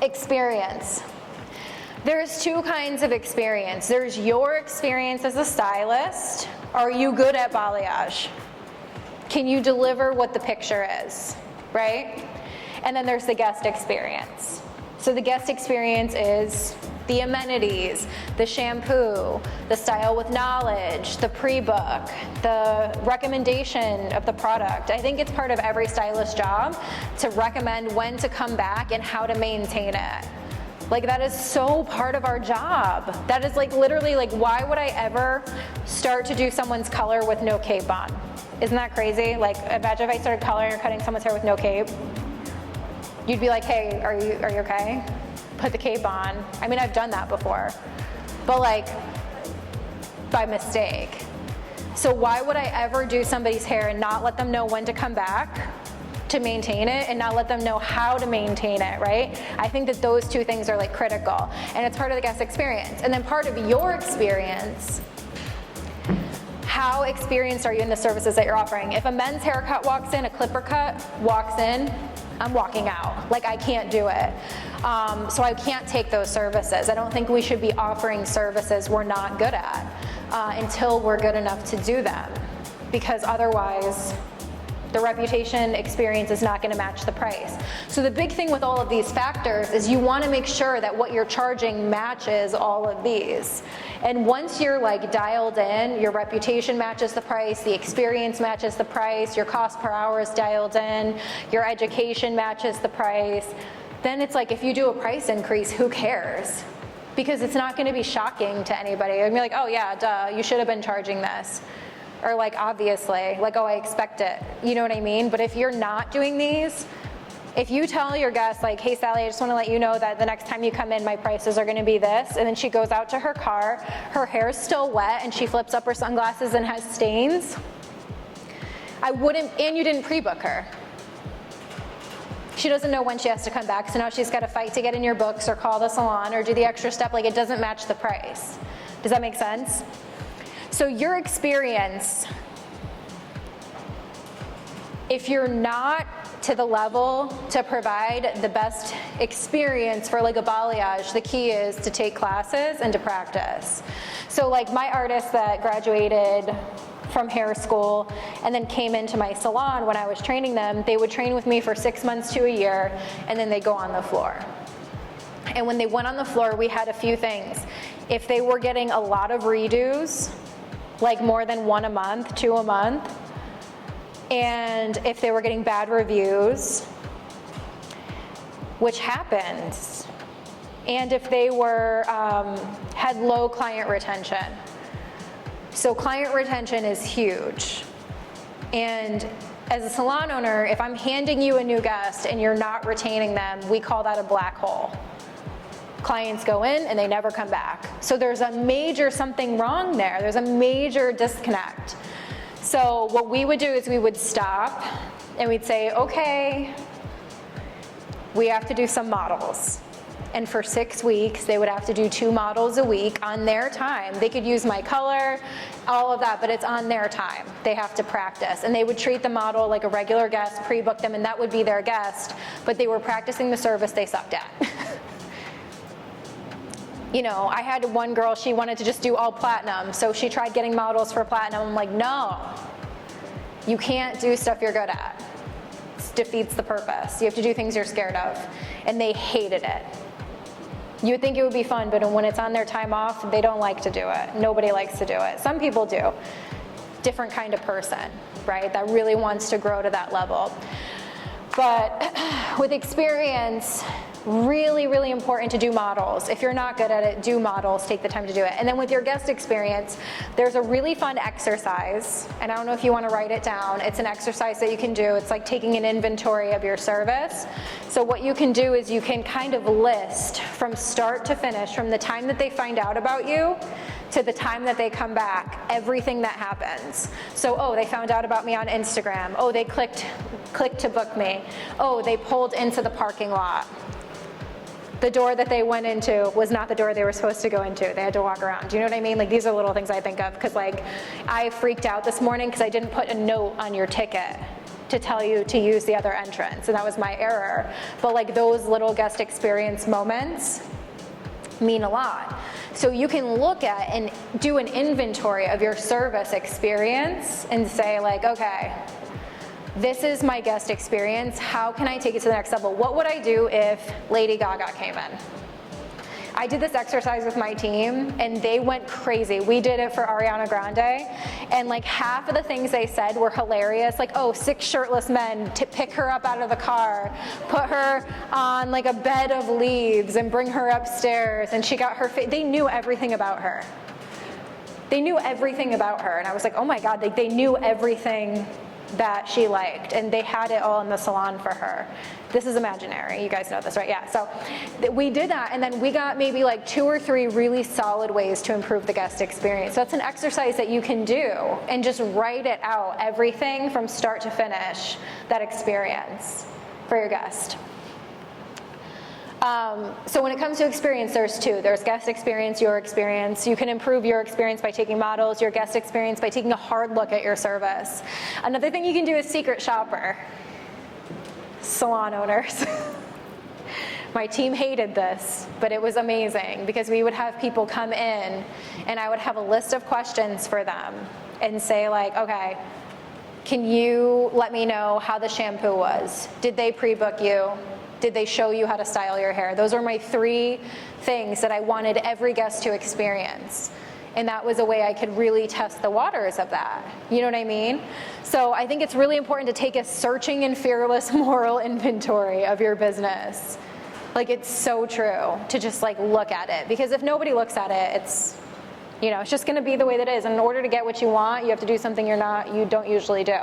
Experience. There's two kinds of experience. There's your experience as a stylist. Are you good at balayage? Can you deliver what the picture is, right? And then there's the guest experience. So the guest experience is the amenities, the shampoo, the style with knowledge, the pre-book, the recommendation of the product. I think it's part of every stylist job to recommend when to come back and how to maintain it. Like, that is so part of our job. That is like literally like, why would I ever start to do someone's color with no cape on? Isn't that crazy? Like, imagine if I started coloring or cutting someone's hair with no cape. You'd be like, hey, are you okay? Put the cape on. I mean, I've done that before, but like by mistake. So why would I ever do somebody's hair and not let them know when to come back to maintain it and not let them know how to maintain it, right? I think that those two things are like critical, and it's part of the guest experience. And then part of your experience, how experienced are you in the services that you're offering? If a men's haircut walks in, a clipper cut walks in, I'm walking out. Like, I can't do it. So I can't take those services. I don't think we should be offering services we're not good at until we're good enough to do them, because otherwise the reputation experience is not gonna match the price. So the big thing with all of these factors is you wanna make sure that what you're charging matches all of these. And once you're like dialed in, your reputation matches the price, the experience matches the price, your cost per hour is dialed in, your education matches the price, then it's like, if you do a price increase, who cares? Because it's not gonna be shocking to anybody. It'll be like, oh yeah, duh, you should have been charging this. Or like, obviously, like, oh, I expect it. You know what I mean? But if you're not doing these, if you tell your guest, like, hey, Sally, I just want to let you know that the next time you come in, my prices are going to be this, and then she goes out to her car, her hair's still wet, and she flips up her sunglasses and has stains, I wouldn't, and you didn't pre-book her. She doesn't know when she has to come back, so now she's got to fight to get in your books or call the salon or do the extra step. Like, it doesn't match the price. Does that make sense? So your experience, if you're not to the level to provide the best experience for like a balayage, the key is to take classes and to practice. So like my artists that graduated from hair school and then came into my salon when I was training them, they would train with me for 6 months to a year, and then they go on the floor. And when they went on the floor, we had a few things. If they were getting a lot of redos, like more than 1 a month, 2 a month, and if they were getting bad reviews, which happens, and if they were had low client retention. So client retention is huge. And as a salon owner, if I'm handing you a new guest and you're not retaining them, we call that a black hole. Clients go in and they never come back. So there's a major something wrong there. There's a major disconnect. So what we would do is we would stop and we'd say, okay, we have to do some models. And for 6 weeks, they would have to do 2 models a week on their time. They could use my color, all of that, but it's on their time. They have to practice. And they would treat the model like a regular guest, pre-book them, and that would be their guest, but they were practicing the service they sucked at. You know, I had one girl, she wanted to just do all platinum, so she tried getting models for platinum. I'm like, no, you can't do stuff you're good at. It defeats the purpose. You have to do things you're scared of. And they hated it. You would think it would be fun, but when it's on their time off, they don't like to do it. Nobody likes to do it. Some people do. Different kind of person, right, that really wants to grow to that level. But with experience, really, really important to do models. If you're not good at it, do models, take the time to do it. And then with your guest experience, there's a really fun exercise, and I don't know if you want to write it down. It's an exercise that you can do. It's like taking an inventory of your service. So what you can do is you can kind of list from start to finish, from the time that they find out about you to the time that they come back, everything that happens. So, oh, they found out about me on Instagram. Oh, they clicked to book me. Oh, they pulled into the parking lot. The door that they went into was not the door they were supposed to go into. They had to walk around. Do you know what I mean? Like, these are little things I think of, because like I freaked out this morning because I didn't put a note on your ticket to tell you to use the other entrance, and that was my error. But like those little guest experience moments mean a lot. So you can look at and do an inventory of your service experience and say like, okay, this is my guest experience. How can I take it to the next level? What would I do if Lady Gaga came in? I did this exercise with my team and they went crazy. We did it for Ariana Grande, and like half of the things they said were hilarious. Like, oh, 6 shirtless men to pick her up out of the car, put her on like a bed of leaves and bring her upstairs, and she got her they knew everything about her. They knew everything about her, and I was like, oh my God, they knew everything that she liked, and they had it all in the salon for her. This is imaginary, you guys know this, right? Yeah, so we did that, and then we got maybe like 2 or 3 really solid ways to improve the guest experience. So that's an exercise that you can do, and just write it out, everything from start to finish, that experience for your guest. So when it comes to experience, there's 2. There's guest experience, your experience. You can improve your experience by taking models, your guest experience by taking a hard look at your service. Another thing you can do is secret shopper. Salon owners. My team hated this, but it was amazing because we would have people come in and I would have a list of questions for them and say like, okay, can you let me know how the shampoo was? Did they pre-book you? Did they show you how to style your hair? Those were my 3 things that I wanted every guest to experience. And that was a way I could really test the waters of that. You know what I mean? So I think it's really important to take a searching and fearless moral inventory of your business. Like, it's so true to just like look at it, because if nobody looks at it, it's, you know, it's just gonna be the way that it is. And in order to get what you want, you have to do something you don't usually do.